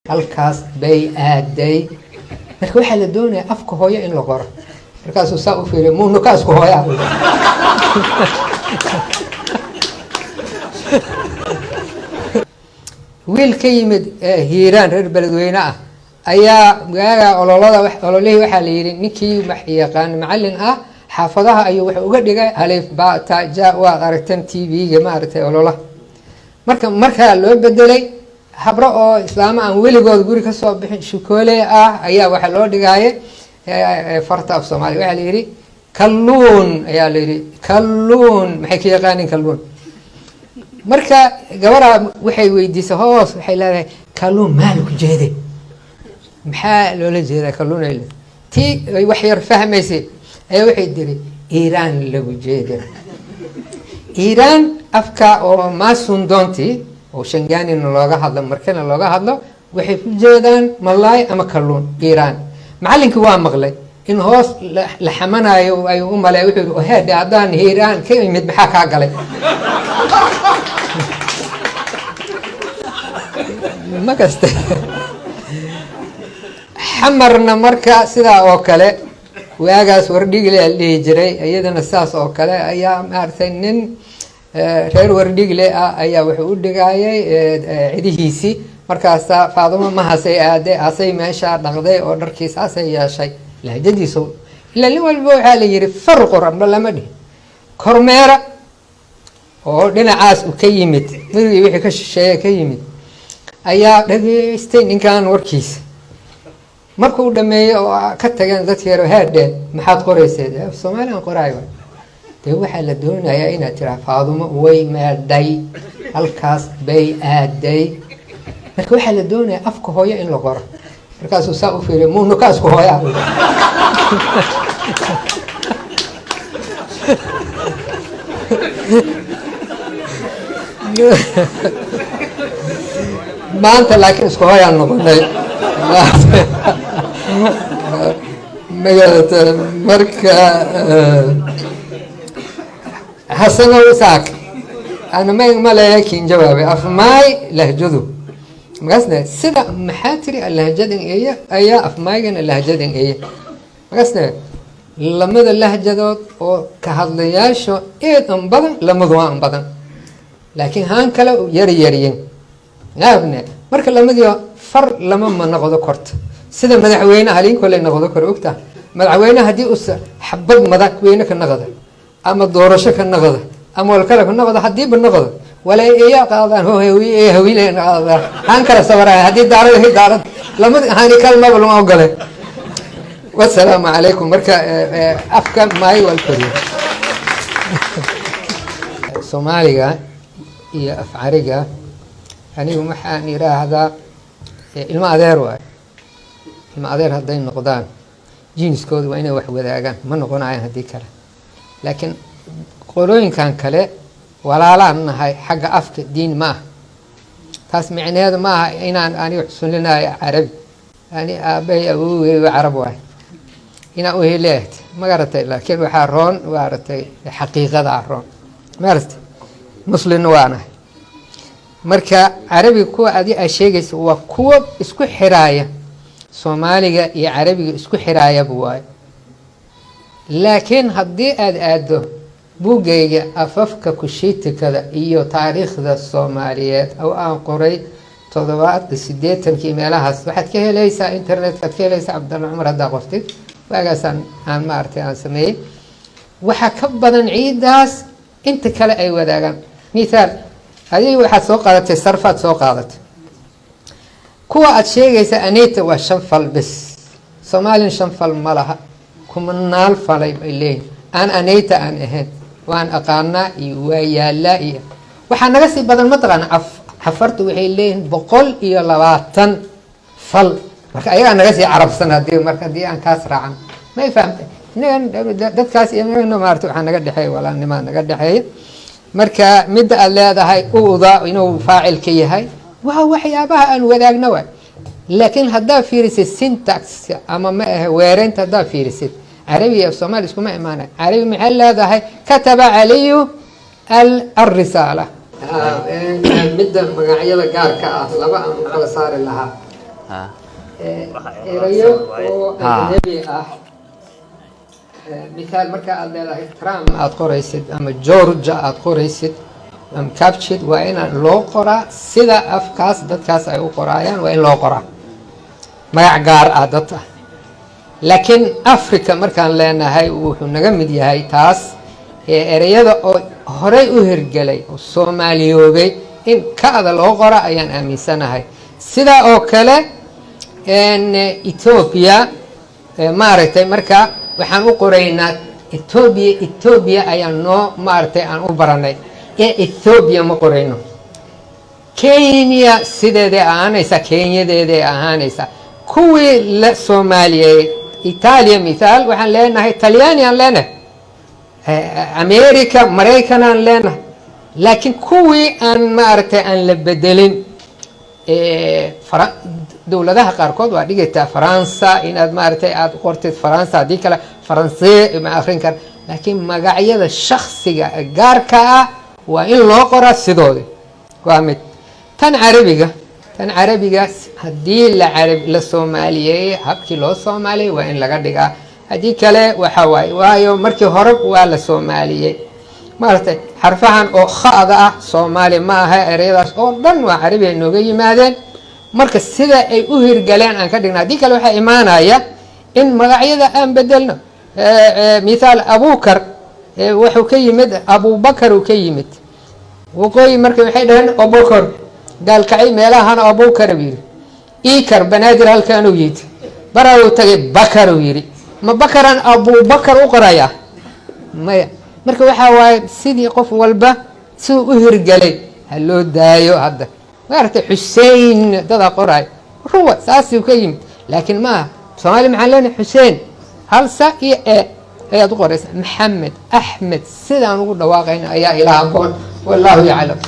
halkaas bay aaday. marka waxaa la doonaya afka hooyo in la qoro. markaasuu saa u fiiriyo muu nukaasku hooyaa wiil ka yimid hiiraan reer beledweyne ah ayaa magaaga ololihii waxaa la yidhi ninkii yaqaan macallin ah xaafadaha ayuu wuxuu uga dhigay alif ba ta ja waad aragteen tv-ga maaragtay ololaha. markaa loo bedelay habro oo islaamo aan weligood guri ka soo bixin shukoole ah ayaa waxaa loo dhigaaye farta af soomaaliya waxaa la yidhi kalluun ayaa la yidhi kalluun maxay ka yaqaanin kalluun. marka gabaraa waxay weydiisay hoos waxay leedahay kalluun maal ku jeeday maxaa loola jeedaa kalluun tii wax yar fahmaysay ayaa waxay tiri iiraan lagu jeeda. iiraan afka oo maasun doontii oo shangaanina looga hadlo markana looga hadlo waxay ku jeedaan malaay ama kalluun iiraan. macallinkii waa maqlay in hoos la xamanayo ay u malay wuxuu yidhi oheedhe haddaan iiraan ka imid maxaa kaa galay ma kaste xamarna marka sidaa oo kale waagaas wardhigle la dhihi jiray iyadana saas oo kale ayaa maaragtay nin reer wardhigle ah ayaa wuxuu u dhigayay cidihiisii. markaasa faadumo mahasay aaday asay meeshaa dhaqday oo dharkiis asay yeeshay lahjadiisa ilaa nin walba waxaa la yidhi far qorandho lama dhihi kormeera oo dhinacaas u ka yimid midii wixii ka shisheeye ka yimid ayaa dhageystay ninkan warkiisa. markuu dhameeyey oo ka tageen dadkii yaro haadheen maxaad qorayseed soomaaliyan qoraayo dee waxaa la doonayaa inaad tiraa faadumo way meedhay halkaas bay aaday. marka waxaa la doonaya afka hooyo in la qoro. markaasuu saa u fiiriyo muu nukaasku hooyaa maanta laakiin isku hooyaan noqonay magarata. marka hasano isaaq ana maleeya kiin jawaabay afmaay lahjadu markaasna sida maxaa tiri lahjadan eeya ayaa afmaygana lahjadan eeya. markaasna lamada lahjadood oo ka hadlayaasho eed an badan lamadu waa an badan laakiin haan kale yaryaryin naabne. marka lamadii far lama ma noqdo korto sida madaxweyne halin kale noqdo kor ogta madaxweyne hadii uu xabad madaxweyne ka noqdo ama doorasho ka noqdo ama wal kale ka noqdo hadii ba noqdo wala iya qaadaan hooyeen qaadaan han kala sawaraa hadii daarad lamada haani kalma lama ogolay. wassalaamu calaykum. marka afka maay wal koriyo Soomaaliga iyo af Cariga anigu waxaan yiraahdaa ilma adeer waay. ilma adeer hadday noqdaan jiiniskoodu waa inay wax wadaagaan ma noqonayaan haddii kale. laakiin qolooyinkan kale walaalaan nahay xagga afka diin ma aha. taas micneheedu ma aha inaan anigu xusulinayo carabi ani aabbahay awowgay carab waay inaa u heleed ma garatay. laakiin waxaa roon waaratay xaqiiqada roon maartay muslimna waa nahay. marka carabiga kuwa adi ay sheegaysa waa kuwa isku xiraaya Soomaaliga iyo carabiga isku xiraaya buwaay. laakiin haddii aad aado buugayga afafka kushiitikada iyo taariikhda Soomaaliyeed oo aan qoray 78 meelahaas waxaad ka helaysaa internet ka helaysaa Cabdalla Cumar hadda qortay waagaasaan aan maartay aan sameeyay waxa ka badan ciidaas inta kale ay wadaagaan. misaal hadii waxaad soo qaadatay sarfaad soo qaadatay kuwa aad sheegaysa anita waa shan fal bas Soomaalian shan fal ma laha kumanaan falay bay leeyihiin aan anita aan ahayn waan aqaanaa iyo waa yaalaa iyo waxaa naga sii badan ma taqaan xafartu waxay leeyihiin 120 fal. marka ayagaa naga sii carabsan haddii aan kaas raacan may fahamtay dadkaas iyo maartay waxaa naga dhexeeya walaalnimaa naga dhexeeya. marka midda aad leedahay uuda inuu faacil ka yahay waa waxyaabaha aan wadaagna waay. laakiin haddaa fiirisid syntax ama ma aha weereynta haddaa fiirisid carabi iyo Soomaali isku ma imaanay. carabi maxay leedahay kataba caliyu الرسالة midda magacyada gaarka ah laba aan kala saari lahaa erayo oo ajnabi ah مثال marka aad leedahay Trump aad qoraysid ama Georgia aad qoraysid am captured waa in loo qoraa sida afkaas dadkaas ay u qorayaan waa in loo qoraa magac gaar ah dadka laakiin Afrika markaan leenahay wuxuu naga mid yahay taas erayada oo horey u hirgalay oo Soomaaliyoobay in kaada loo qora ayaan aaminsanahay sida oo kale Ethiopia maaragtay marka waxaan u qoraynaa Ethiopia ayaan noo maartay aan u baranay Ethiopia ma qorayno Kenya sideedii ahaanaysa Kenyadeedii ahaanaysa kuwii la Soomaaliyeed Italia misaal waxaan leenahay Talyaani aan leenahay America Mareykan aan leenahay laakiin kuwii aan maartay aan la bedelin dowladaha qaarkood waa dhigaytaa Faransa inaad maartay aad qortid Faransa hadii kale Faransay ma akhrin kar laakiin magacyada shakhsiga gaarka ah waa in loo qoraa sidooda waa mid tan carabiga hadii la Soomaaliyeey habkii loo Soomaaliyeey waa in laga dhigaa hadii kale waxa waayo markii hore waa la Soomaaliyeey maartay xarfahan oo khaada ah Soomaali ma aha ereyadaas oo dhan waa carabi nooga yimaadeen marka sida ay u hirgaleen aan ka dhigna hadii kale waxa imaanaya in magacyada aan bedelno misaal Abubakar wuxuu ka yimid Abubakar uu ka yimid waqooyi markay waxay dhahan Abubakar gaalkacay meelahan Abubakar yiri Ikar banaadir halkaan uu yid baraw tagay Bakar uu yiri ma Bakaran Abubakar u qoraya maya marka waxa waay sidii qof walba soo u hirgalay loo daayo hadda maartay Hussein dada qoray ruwa saasi ka yimid laakiin ma Soomaali maxallan Hussein hal sa iyo ayaad qoraysaa Maxamed Ahmed sidaan ugu dhawaaqayna ayaa ilaaha qoon wallahu ya'lam